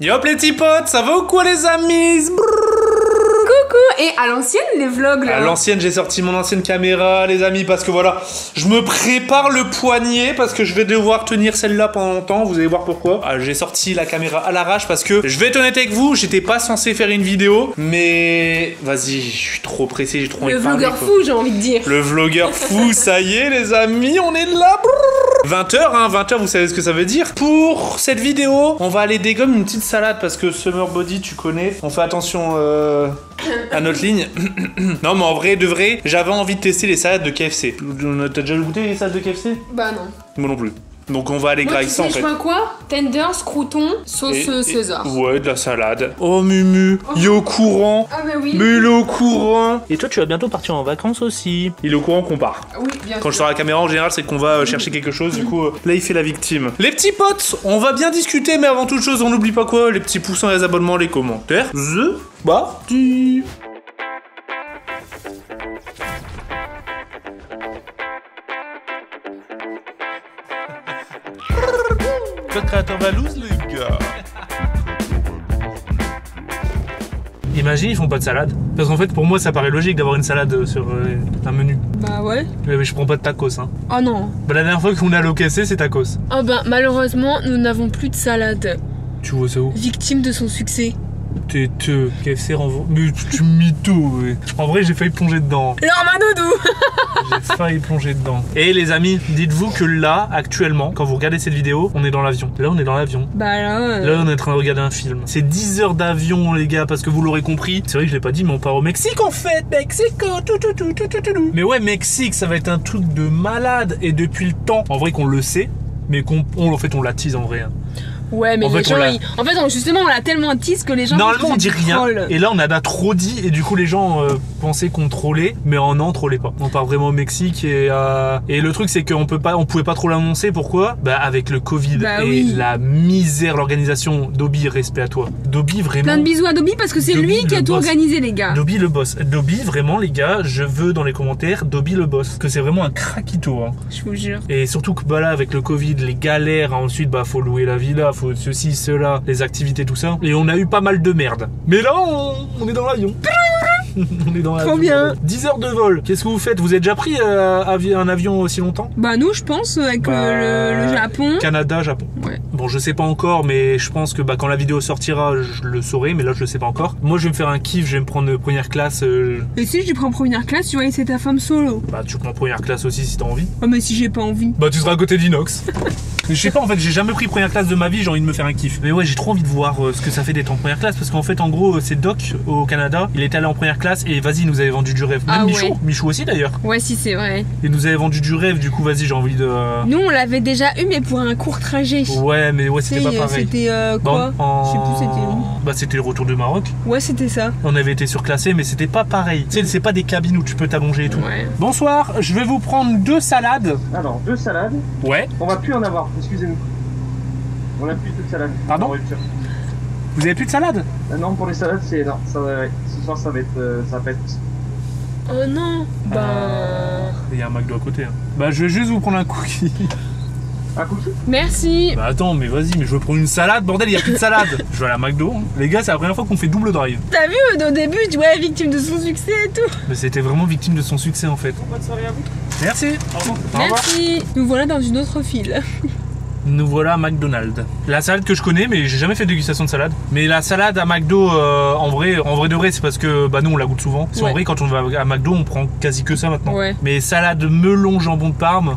Yop les petits potes, ça va ou quoi les amis? Coucou. Et à l'ancienne les vlogs là. À l'ancienne, j'ai sorti mon ancienne caméra les amis parce que voilà, je me prépare le poignet parce que je vais devoir tenir celle-là pendant longtemps, vous allez voir pourquoi. J'ai sorti la caméra à l'arrache parce que je vais être honnête avec vous, j'étais pas censé faire une vidéo, mais vas-y, je suis trop pressé, j'ai trop envie de parler. Le vlogueur fou, j'ai envie de dire. Le vlogueur fou, ça y est les amis, on est là. 20h, hein, 20h, vous savez ce que ça veut dire. Pour cette vidéo, on va aller dégommer une petite salade parce que Summer Body, tu connais. On fait attention à notre ligne. Non, mais en vrai, de vrai, j'avais envie de tester les salades de KFC. T'as déjà goûté les salades de KFC? Bah non. Moi non plus. Donc on va aller grailler ça en fait. Je vois quoi? Tenders, croutons, sauce César. Ouais, de la salade. Oh Mumu, il est au courant. Ah bah oui. Mais il est au courant. Et toi, tu vas bientôt partir en vacances aussi. Il est au courant qu'on part. Oui, bien sûr. Quand je sors la caméra, en général, c'est qu'on va chercher quelque chose. Du coup, là, il fait la victime. Les petits potes, on va bien discuter, mais avant toute chose, on n'oublie pas quoi? Les petits pouces, les abonnements, les commentaires. Parti. Code créateur Valouz, les gars. Imagine, ils font pas de salade. Parce qu'en fait, pour moi, ça paraît logique d'avoir une salade sur un menu. Bah ouais. Mais je prends pas de tacos, hein. Oh non. Bah, la dernière fois qu'on est allé au KFC, c'est tacos. Oh ben, malheureusement, nous n'avons plus de salade. Tu vois ça où? Victime de son succès. KFC renvoie. Mais tu mytho, ouais. En vrai, j'ai failli plonger dedans. Manodou. J'ai failli plonger dedans. Et les amis, dites-vous que là, actuellement, quand vous regardez cette vidéo, on est dans l'avion. Là, on est dans l'avion. Bah là. Là, on est en train de regarder un film. C'est 10 heures d'avion, les gars, parce que vous l'aurez compris. C'est vrai que je l'ai pas dit, mais on part au Mexique en fait. Mexico, tout. Mais ouais, Mexique, ça va être un truc de malade. Et depuis le temps, en vrai qu'on le sait, mais en fait, on l'attise en vrai. Hein. Ouais, mais les gens, justement, on l'a tellement tease que les gens. Normalement, on dit rien. Et là, on a trop dit. Et du coup, les gens pensaient qu'on trollait. Mais on trollait pas. On part vraiment au Mexique. Et le truc, c'est qu'on pouvait pas trop l'annoncer. Pourquoi? Bah, avec le Covid et la misère, l'organisation. Dobby, respect à toi. Dobby, vraiment. Plein de bisous à Dobby parce que c'est lui qui a tout organisé, les gars. Dobby, le boss. Dobby, vraiment, les gars, je veux dans les commentaires Dobby, le boss. Parce que c'est vraiment un craquito. Hein. Je vous jure. Et surtout que, bah là, avec le Covid, les galères. Ensuite, bah, faut louer la villa. Faut ceci, cela, les activités, tout ça. Et on a eu pas mal de merde. Mais là, on est dans l'avion. On est dans l'avion. Trop bien. 10 heures de vol. Qu'est-ce que vous faites? Vous êtes déjà pris un avion aussi longtemps? Bah nous, je pense, avec le Japon. Canada, Japon. Ouais. Bon, je sais pas encore, mais je pense que quand la vidéo sortira, je le saurai. Mais là, je le sais pas encore. Moi, je vais me faire un kiff. Je vais me prendre première classe. Et si je prends première classe, tu vas laisser ta femme solo? Bah, tu prends première classe aussi si t'as envie. Oh, mais si j'ai pas envie. Bah, tu seras à côté d'Inox. Je sais pas, en fait, j'ai jamais pris première classe de ma vie, j'ai envie de me faire un kiff. Mais ouais, j'ai trop envie de voir ce que ça fait d'être en première classe. Parce qu'en fait, en gros, c'est Doc au Canada. Il était allé en première classe et vas-y, il nous avait vendu du rêve. Même Michou. Ouais. Michou aussi d'ailleurs. Ouais, si, c'est vrai. Il nous avait vendu du rêve, du coup, vas-y, j'ai envie de. Nous, on l'avait déjà eu, mais pour un court trajet. Ouais, mais ouais, c'était pas pareil. C'était quoi? Je sais plus, c'était où? Bah, c'était le retour du Maroc. Ouais, c'était ça. On avait été surclassé, mais c'était pas pareil. Tu sais, c'est pas des cabines où tu peux t'allonger et tout. Ouais. Bonsoir, je vais vous prendre 2 salades. Alors, 2 salades. Ouais. On va plus en avoir, excusez-nous. On a plus de salade. Pardon? Vous avez plus de salade? Non, pour les salades, c'est. Non, ça va, ce soir, ça va être. Ça va être. Oh non. Bah. Il y a un McDo à côté. Hein. Bah, je vais juste vous prendre un cookie. Un cookie? Merci. Bah, attends, mais vas-y, mais je veux prendre une salade. Bordel, il y a plus de salade. Je vais à la McDo. Hein. Les gars, c'est la première fois qu'on fait double drive. T'as vu au début, tu vois, victime de son succès et tout. Mais c'était vraiment victime de son succès en fait. Bonne soirée à vous. Merci. Au revoir. Merci. Nous voilà dans une autre file. Nous voilà à McDonald's. La salade que je connais, mais j'ai jamais fait de dégustation de salade. Mais la salade à McDo, en vrai de vrai, c'est parce que bah nous on la goûte souvent. C'est en vrai quand on va à McDo, on prend quasi que ça maintenant. Ouais. Mais salade melon jambon de Parme.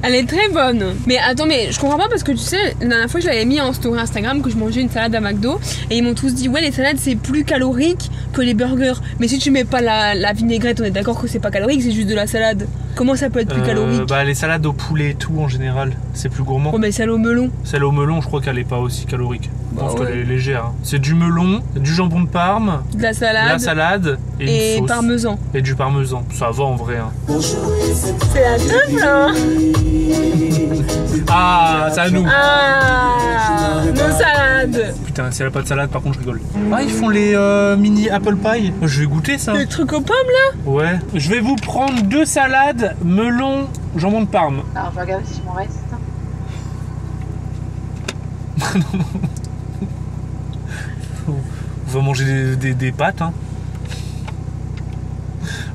Elle est très bonne. Mais attends, mais je comprends pas parce que tu sais, la dernière fois je l'avais mis en story Instagram que je mangeais une salade à McDo et ils m'ont tous dit ouais les salades c'est plus calorique que les burgers. Mais si tu mets pas la vinaigrette, on est d'accord que c'est pas calorique, c'est juste de la salade. Comment ça peut être plus calorique? Bah les salades au poulet et tout en général, c'est plus gourmand. Oh mais celle au melon. Celle au melon, je crois qu'elle est pas aussi calorique. Je pense qu'elle est légère. Hein. C'est du melon, du jambon de Parme, de la salade et une sauce. Parmesan. Et du parmesan. Ça va en vrai. Hein. C'est la teuf là. Ah, c'est à nous. Ah, nos salades. Putain, si elle a pas de salade, par contre, je rigole. Ah, ils font les mini apple pie. Je vais goûter ça. Les trucs aux pommes là. Ouais. Je vais vous prendre 2 salades, melon, jambon de Parme. Alors, je vais regarder si je m'en reste. On va manger des pâtes. Hein.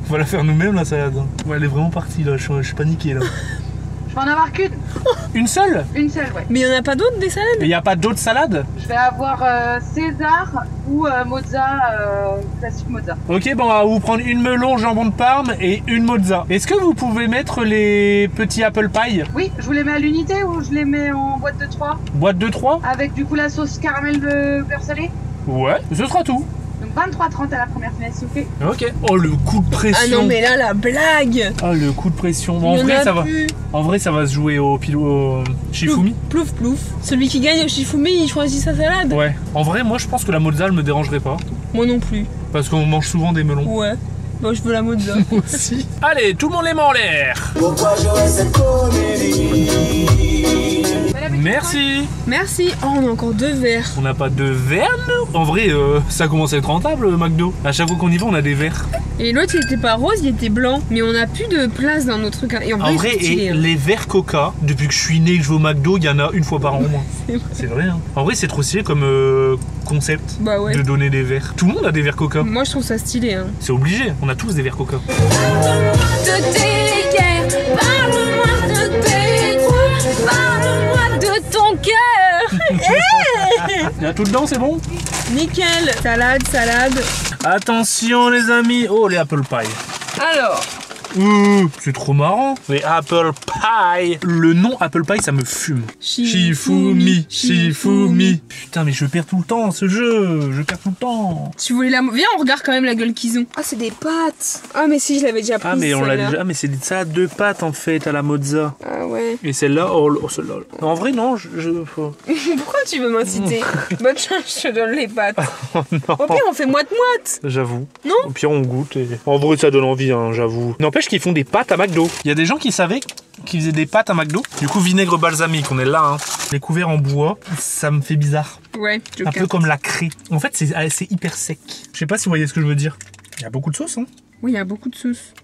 On va la faire nous-mêmes la salade. Ouais, elle est vraiment partie là, je suis paniqué là. Je vais en avoir qu'une. Une seule? Une seule, ouais. Mais il y en a pas d'autres des salades? Et y a pas d'autres salades? Je vais avoir César ou mozza, classique mozza. Ok, bon, on va vous prendre une melon jambon de Parme et une mozza. Est-ce que vous pouvez mettre les petits apple pie? Oui, je vous les mets à l'unité ou je les mets en boîte de 3? Boîte de 3? Avec du coup la sauce caramel de beurre salé. Ouais, ce sera tout. Donc 23,30 à la première fenêtre, s'il vous plaît. Ok. Oh, le coup de pression. Ah non, mais là, la blague! Ah, le coup de pression. Il En y en vrai, a ça va. plus. En vrai, ça va se jouer au Shifumi. Plouf, plouf. Celui qui gagne au Shifumi, il choisit sa salade? Ouais. En vrai, moi, je pense que la mozza, elle me dérangerait pas. Moi non plus. Parce qu'on mange souvent des melons. Ouais. Moi, je veux la mozza. Moi aussi. Allez, tout le monde les met en l'air. Pourquoi j'aurais cette comédie? Merci. Merci. Oh, on a encore 2 verres. On n'a pas de verre, nous? En vrai, ça commence à être rentable, le McDo. À chaque fois qu'on y va, on a des verres. Et l'autre, il était pas rose, il était blanc. Mais on a plus de place dans nos trucs. Et en vrai, En vrai, c'est stylé, et hein. les verres Coca, depuis que je suis né, que je vais au McDo, il y en a une fois par an au moins. C'est vrai. C'est vrai, hein. En vrai, c'est trop stylé comme concept Bah ouais. de donner des verres. Tout le monde a des verres Coca. Moi, je trouve ça stylé. Hein. C'est obligé, on a tous des verres Coca. De tes guerres, parle-moi de tes trous, parle-moi de ton cœur. Il y a tout dedans, c'est bon? Nickel. Salade, salade. Attention les amis, oh les apple pie. Alors, C'est trop marrant. Les apple pie. Le nom apple pie, ça me fume. Shifumi, Shifumi. Putain, mais je perds tout le temps ce jeu. Je perds tout le temps. tu voulais la... Viens, on regarde quand même la gueule qu'ils ont. Ah, c'est des pâtes. Ah, mais si, je l'avais déjà prise. Ah, mais on l'a celle-là. déjà. Mais c'est des salades de pâtes en fait à la mozza. Ah ouais. Et celle-là, oh celle-là. En vrai, non, faut... Pourquoi tu veux m'inciter? Bonne chance, je te donne les pâtes. Oh non. Au pire, on fait moite-moite. J'avoue. Non. Au pire, on goûte. Et... En vrai, ça donne envie, hein, j'avoue. N'empêche qu'ils font des pâtes à McDo. Il y a des gens qui savaient qu'ils faisaient des pâtes à McDo. Du coup, vinaigre balsamique, on est là. Hein. Les couverts en bois, ça me fait bizarre. Ouais, je Un peu capte. comme la craie. En fait, c'est hyper sec. Je sais pas si vous voyez ce que je veux dire. Il y a beaucoup de sauce, hein. Oui, il y a beaucoup de sauce.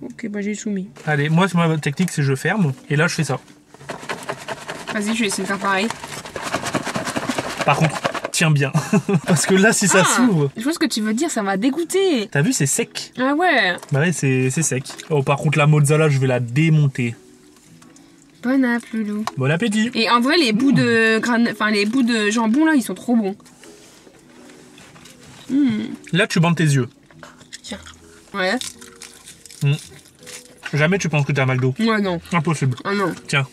Ok, bah j'ai soumis. Allez, moi, ma technique, c'est je ferme. Et là, je fais ça. Vas-y, je vais essayer de faire pareil. Par contre, tiens bien. Parce que là, si ça s'ouvre... Je vois ce que tu veux dire, ça m'a dégoûté. T'as vu, c'est sec. Ah ouais. Bah ouais, c'est sec. Oh, par contre, la mozzarella, je vais la démonter. Bon app, loulou. Bon appétit. Et en vrai, les bouts de enfin les bouts de jambon là, ils sont trop bons. Là, tu bandes tes yeux. Tiens. Ouais. Jamais tu penses que t'as McDo. Ouais, non. Impossible. Ah non. Tiens.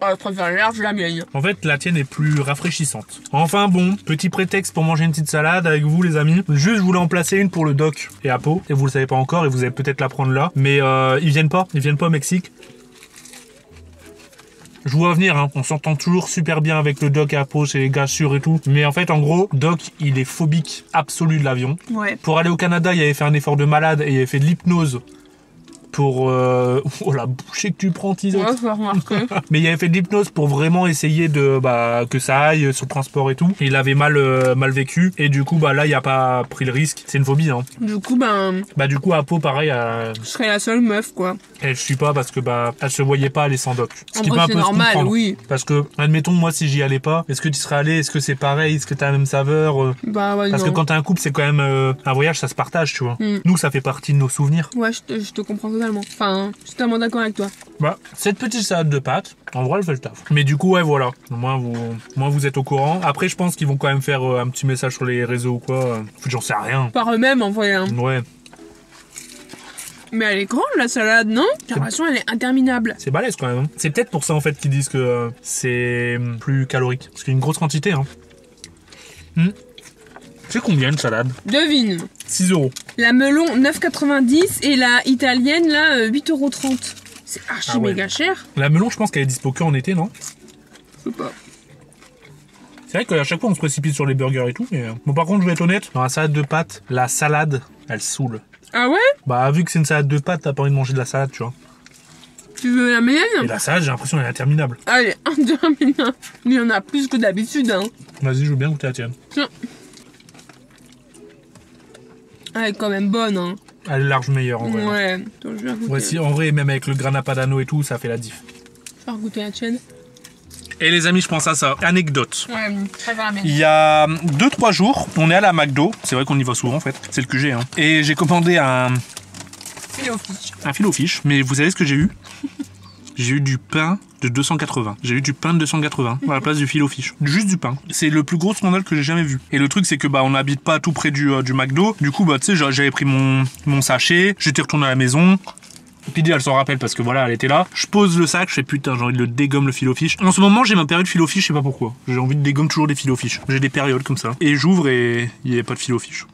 Oh, je préfère large la mienne. En fait, la tienne est plus rafraîchissante. Enfin bon, petit prétexte pour manger une petite salade avec vous les amis. Juste, je voulais en placer une pour le doc et Apo. Et vous le savez pas encore et vous allez peut-être la prendre là. Mais ils viennent pas au Mexique. Je vois venir, hein. On s'entend toujours super bien avec le doc et Apo, c'est les gars sûrs et tout. Mais en fait, en gros, Doc, il est phobique absolu de l'avion. Ouais. Pour aller au Canada, il avait fait un effort de malade et il avait fait de l'hypnose. Pour... Oh la bouchée que tu prends, Tiso. Ouais, faut remarquer. Mais il avait fait de l'hypnose pour vraiment essayer de que ça aille sur le transport et tout. Et il avait mal vécu. Et du coup, là, il a pas pris le risque. C'est une phobie, hein. Du coup, Du coup, Apo, pareil, je serais la seule meuf, quoi. elle suit pas parce que elle se voyait pas aller sans Doc. Ce En qui vrai, peut un c'est peu se normal, comprendre. oui. Parce que, admettons, moi, si j'y allais pas, est-ce que tu serais allé? Est-ce que c'est pareil? Est-ce que t'as la même saveur? Bah ouais, Parce non. que quand t'as un couple, c'est quand même un voyage, ça se partage, tu vois. Nous, ça fait partie de nos souvenirs. Ouais, je te comprends totalement. Enfin, je suis totalement d'accord avec toi. Cette petite salade de pâtes, en vrai, elle fait le taf. Mais du coup, ouais, voilà. Moi, vous êtes au courant. Après, je pense qu'ils vont quand même faire un petit message sur les réseaux ou quoi. J'en sais rien. Par eux-mêmes, en vrai. Hein. Ouais, Mais elle est grande, la salade, non? J'ai l'impression qu'elle est interminable. c'est balèze quand même. Hein. C'est peut-être pour ça, en fait, qu'ils disent que c'est plus calorique. Parce qu'il y a une grosse quantité, hein. C'est combien une salade? Devine. 6 €. La melon, 9,90 et la italienne, là, 8,30 €. C'est archi Ah ouais. méga cher. La melon, je pense qu'elle est dispo que en été, non? Je sais pas. C'est vrai qu'à chaque fois, on se précipite sur les burgers et tout. Mais... Bon, par contre, je vais être honnête. Dans la salade de pâtes, la salade, elle saoule. Ah ouais? Vu que c'est une salade de pâtes, t'as pas envie de manger de la salade, tu vois. Tu veux la Et mienne? la salade, j'ai l'impression qu'elle est interminable. Ah, elle est interminable. Il y en a plus que d'habitude, hein. Vas-y, je veux bien goûter la tienne. Tiens. Elle est quand même bonne, hein. Elle est large meilleure, en vrai. Ouais. Attends, je vais goûter. Ouais, si, en vrai, même avec le grana padano et tout, ça fait la diff. Je vais goûter la tienne. Et les amis, je pense à ça. Anecdote. Ouais, très bien la mienne. Il y a 2-3 jours, on est à la McDo. C'est vrai qu'on y va souvent en fait. C'est le QG. Hein. Et j'ai commandé un filet aux fiches. Mais vous savez ce que j'ai eu? J'ai eu du pain de 280. J'ai eu du pain de 280 à la place du filet aux fiches. Juste du pain. C'est le plus gros scandale que j'ai jamais vu. Et le truc, c'est que bah on n'habite pas tout près du McDo. Du coup, bah tu sais, j'avais pris mon sachet. J'étais retourné à la maison. Pidi, elle s'en rappelle parce que voilà, elle était là. Je pose le sac, je fais putain, j'ai envie de le dégomme le fil aux fiches. En ce moment, j'ai ma période fil aux fiches, je sais pas pourquoi. J'ai envie de dégomme toujours des fil aux fiches. J'ai des périodes comme ça. Et j'ouvre et il n'y avait pas de fil aux fiches.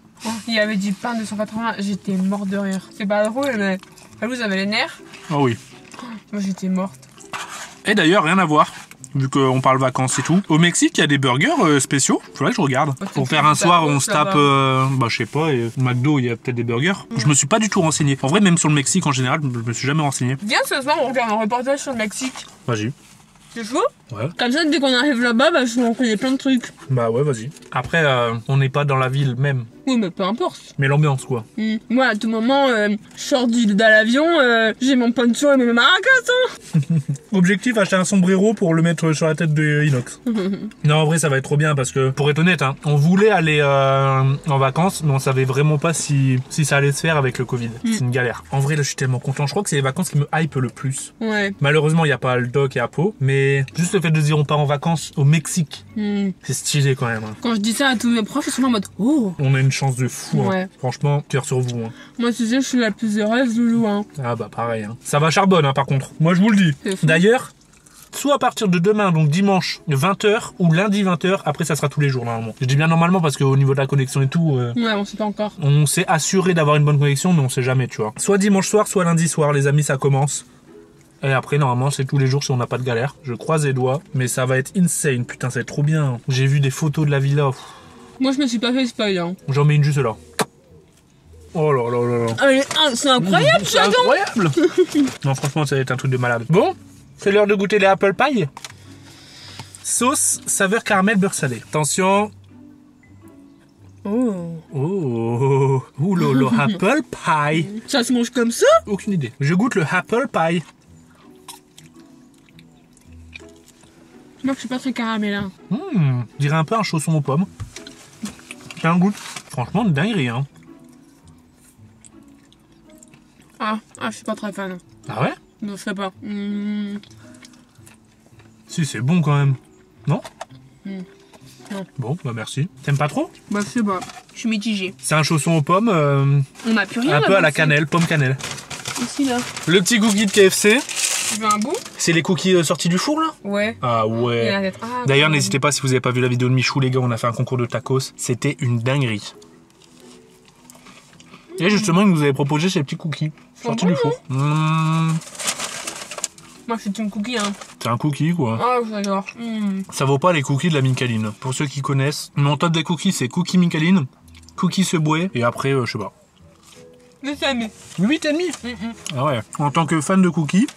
Il y avait du pain de 180, j'étais morte de rire. C'est pas drôle, mais vous avez les nerfs. Ah oui. Moi, j'étais morte. Et d'ailleurs, rien à voir. Vu qu'on parle vacances et tout. Au Mexique, il y a des burgers spéciaux. Faudrait que je regarde. Pour faire un soir, on se tape, bah je sais pas, et McDo, il y a peut-être des burgers. Je me suis pas du tout renseigné. En vrai, même sur le Mexique en général, je me suis jamais renseigné. Viens ce soir, on regarde un reportage sur le Mexique. Vas-y. C'est chaud? Ouais. Comme ça, dès qu'on arrive là-bas, bah, on connaît plein de trucs. Bah ouais, vas-y. Après, on n'est pas dans la ville même. Oui, mais peu importe. Mais l'ambiance, quoi. Moi, à tout moment, je sors de l'avion, j'ai mon poncho et mes maracas. Hein. Objectif, acheter un sombrero pour le mettre sur la tête de Inox. Non, en vrai, ça va être trop bien parce que, pour être honnête, hein, on voulait aller en vacances, mais on savait vraiment pas si ça allait se faire avec le Covid. C'est une galère. En vrai, là, je suis tellement content. Je crois que c'est les vacances qui me hype le plus. Ouais. Malheureusement, il n'y a pas le doc et Apo, mais juste le fait de dire on part en vacances au Mexique, c'est stylé quand même. Hein. Quand je dis ça à tous mes profs, ils sont en mode oh. On a une chance de fou. Ouais. Hein. Franchement, cœur sur vous. Hein. Moi, tu sais, je suis la plus heureuse, Loulou. Hein. Ah bah pareil. Hein. Ça va charbonne, hein, par contre. Moi, je vous le dis. D'ailleurs, soit à partir de demain, donc dimanche 20h, ou lundi 20h, après ça sera tous les jours normalement. Je dis bien normalement parce qu'au niveau de la connexion et tout... Ouais, on sait pas encore. On s'est assuré d'avoir une bonne connexion, mais on sait jamais, tu vois. Soit dimanche soir, soit lundi soir, les amis, ça commence. Et après, normalement, c'est tous les jours si on n'a pas de galère. Je croise les doigts, mais ça va être insane. Putain, ça va être trop bien. J'ai vu des photos de la villa. Moi, je me suis pas fait spoil. Hein. J'en mets une juste là. Oh là là là là. Ah, c'est incroyable, c'est incroyable. Non, franchement, ça va être un truc de malade. Bon, c'est l'heure de goûter les apple pie. Sauce, saveur caramel, beurre salé. Attention. Oh. Oh. Ouh lolo, apple pie. Ça se mange comme ça? Aucune idée. Je goûte le apple pie. Moi, je suis pas très caramélin. Je dirais un peu un chausson aux pommes. C'est un goût. Franchement, de dinguerie, hein. Ah, je suis pas très fan. Ah ouais? Non, je sais pas. Si, c'est bon quand même. Non? Non. Bon, bah merci. T'aimes pas trop? Bah, je sais pas. Je suis mitigée. C'est un chausson aux pommes. On a plus rien. Un peu à la cannelle, pomme cannelle. Ici, là. Le petit cookie de KFC. Tu veux un bout? C'est les cookies sortis du four là? Ouais. Ah ouais. D'ailleurs, n'hésitez pas si vous n'avez pas vu la vidéo de Michou, les gars, on a fait un concours de tacos. C'était une dinguerie. Et justement, il nous avait proposé ces petits cookies sortis du four. Moi, c'est une cookie, hein. C'est un cookie, quoi. Ah, j'adore. Ça vaut pas les cookies de la Minkaline. Pour ceux qui connaissent, mon top des cookies, c'est cookie Minkaline, cookie Subway, et après, je sais pas. 8,5. 8,5. Ah ouais. En tant que fan de cookies.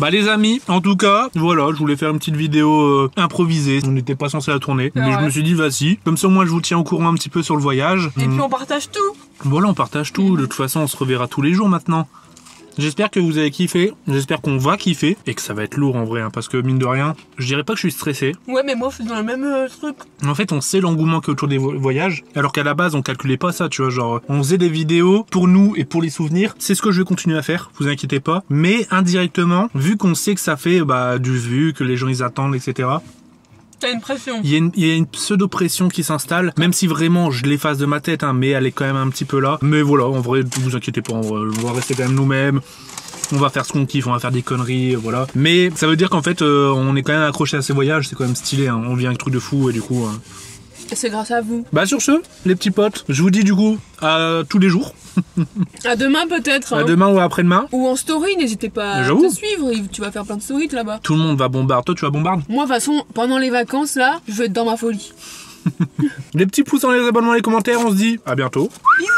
Bah les amis, en tout cas, voilà, je voulais faire une petite vidéo improvisée. On n'était pas censé la tourner, mais je me suis dit vas-y. Comme ça, moi, je vous tiens au courant un petit peu sur le voyage. Et puis on partage tout. Voilà, on partage tout. De toute façon, on se reverra tous les jours maintenant. J'espère que vous avez kiffé, j'espère qu'on va kiffer, et que ça va être lourd en vrai, hein, parce que mine de rien, je dirais pas que je suis stressé. Ouais, mais moi je suis dans le même truc. En fait, on sait l'engouement qu'il y a autour des voyages, alors qu'à la base, on calculait pas ça, tu vois, genre, on faisait des vidéos pour nous et pour les souvenirs. C'est ce que je vais continuer à faire, vous inquiétez pas. Mais indirectement, vu qu'on sait que ça fait du vu, que les gens ils attendent, etc. T'as une pression. Il y a une pseudo-pression qui s'installe, même si vraiment je l'efface de ma tête, hein, mais elle est quand même un petit peu là. Mais voilà, en vrai, vous inquiétez pas, on va rester quand même nous-mêmes. On va faire ce qu'on kiffe, on va faire des conneries, voilà. Mais ça veut dire qu'en fait, on est quand même accroché à ces voyages, c'est quand même stylé, hein. On vit un truc de fou et du coup... C'est grâce à vous. Bah sur ce, les petits potes, je vous dis du coup à tous les jours. À demain peut-être. À demain ou après-demain. Ou en story, n'hésitez pas à te suivre, tu vas faire plein de stories là-bas. Tout le monde va bombarder, toi tu vas bombarder. Moi de toute façon, pendant les vacances là, je vais être dans ma folie. Les petits pouces dans les abonnements et les commentaires, on se dit à bientôt. Bisous.